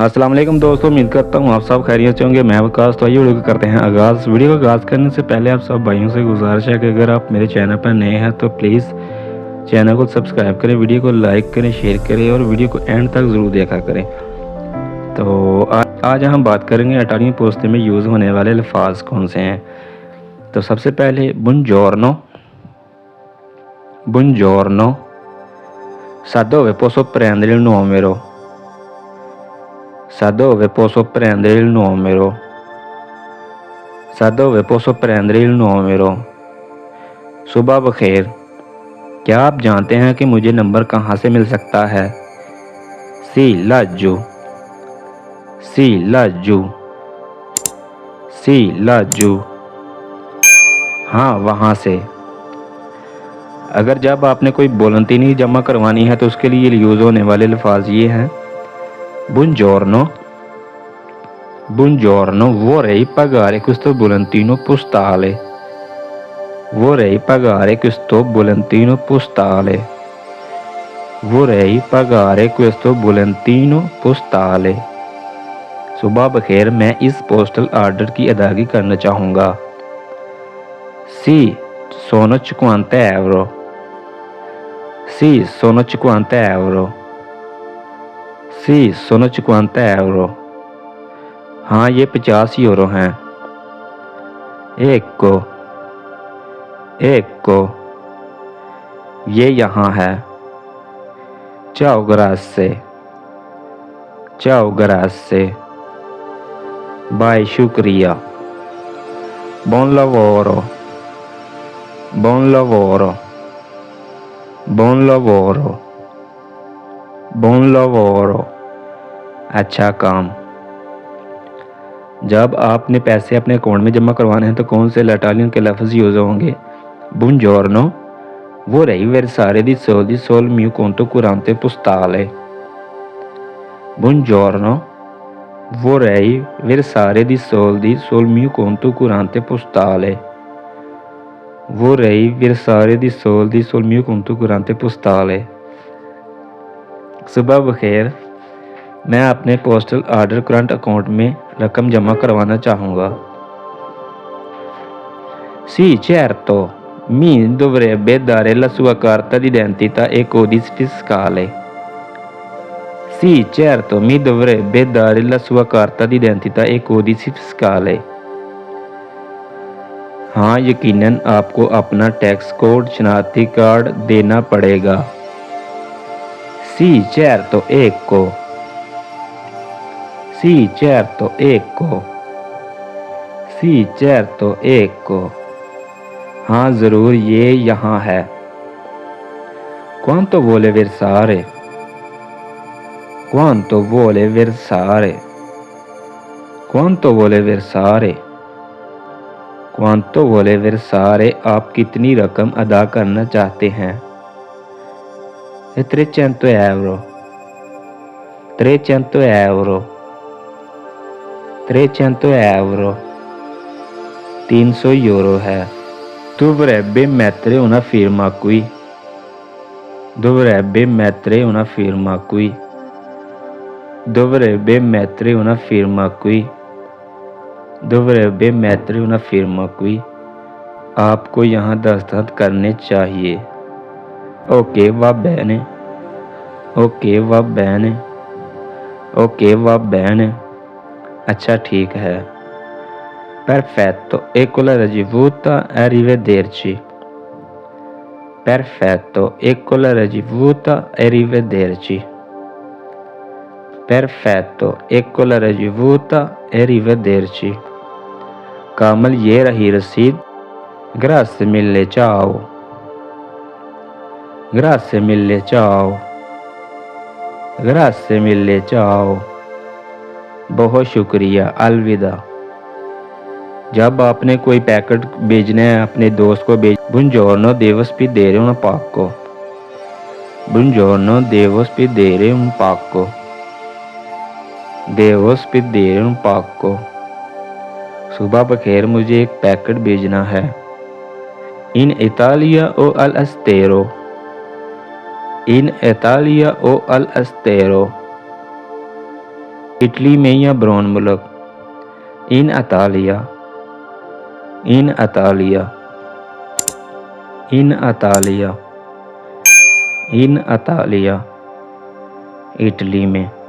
अस्सलाम वालेकुम दोस्तों, उम्मीद करता हूँ आप सब खैरियत से होंगे। मैं वकास। तो आइए वीडियो को करते हैं आगाज़। वीडियो को आगाज़ करने से पहले आप सब भाइयों से गुजारिश है कि अगर आप मेरे चैनल पर नए हैं तो प्लीज़ चैनल को सब्सक्राइब करें, वीडियो को लाइक करें, शेयर करें और वीडियो को एंड तक ज़रूर देखा करें। तो आज हम बात करेंगे इटालियन पोस्ते में यूज़ होने वाले अल्फाज कौन से हैं। तो सबसे पहले बुongiorno, buongiorno, sa dove posso prendere il numero, sa dove posso prendere il numero, sa dove posso prendere il numero। सुबह बखैर, क्या आप जानते हैं कि मुझे नंबर कहाँ से मिल सकता है। सी लज्जू, सी लज्जू, सी लज्जू, हाँ वहाँ से। अगर जब आपने कोई बोलंतीनी जमा करवानी है तो उसके लिए यूज़ होने वाले अल्फाज ये हैं। बुongiorno, buongiorno, vorrei pagare questo volantino postale, vorrei pagare questo volantino postale, vorrei pagare questo volantino postale। सुबह बखैर, मैं इस पोस्टल आर्डर की अदायगी करना चाहूँगा। सी sono 50 euro, सी sono 50 euro, सी sono 50 euro, हाँ ये 50 यूरो हैं। ecco, ecco, ये यहाँ है। ciao grazie, ciao grazie, bye शुक्रिया। buon lavoro, buon lavoro, buon lavoro, buon lavoro, अच्छा काम। जब आपने पैसे अपने अकाउंट में जमा करवाने हैं तो कौन से इटालियन के लफ्ज़ यूज़ होंगे। buongiorno, vorrei versare dei soldi sul mio conto corrente postale, buongiorno, vorrei versare dei soldi sul mio conto corrente postale, vorrei versare dei soldi sul mio conto corrente postale। सुबह बखैर, मैं अपने postal order current account में रकम जमा करवाना चाहूँगा। Sì, certo, mi dovrebbe dare la sua carta d'identità e codice fiscale. Sì, certo, mi dovrebbe dare la sua carta d'identità e codice fiscale. हाँ यकीनन आपको अपना टैक्स कोड शनाख्ती कार्ड देना पड़ेगा। Sì, certo, ecco, sì, certo, ecco, sì, certo, ecco, हाँ ज़रूर ये यहाँ है। Quanto vuole versare, quanto vuole versare, quanto vuole versare, quanto vuole versare, आप कितनी रकम अदा करना चाहते हैं। 300 euro, 300 euro, 300 euro, 300 यूरो है। Dovrebbe mettere una firma qui, dovrebbe mettere una firma qui, dovrebbe mettere una firma qui, dovrebbe mettere una firma qui, आपको यहाँ दस्तखत करने चाहिए। Okay va bene, okay va bene, okay va bene, अच्छा ठीक है। Perfetto, ecco la ricevuta, arrivederci, perfetto, ecco la ricevuta, arrivederci, perfetto, ecco la ricevuta, arrivederci। कामल ये रही रसीद, grazie mille, ciao, grazie mille, ciao, grazie mille, ciao, बहुत शुक्रिया, अलविदा। जब आपने कोई पैकेट भेजना है अपने दोस्त को buongiorno, devo spedire un pacco, buongiorno, devo spedire un pacco, devo spedire un pacco, सुबह बखैर मुझे एक पैकेट भेजना है। in Italia o all'estero, in Italia o all'estero, Italy में या ब्रोन मुल्क? इन अतालिया, इन अतालिया, इन अतालिया, इन अतालिया, इटली में।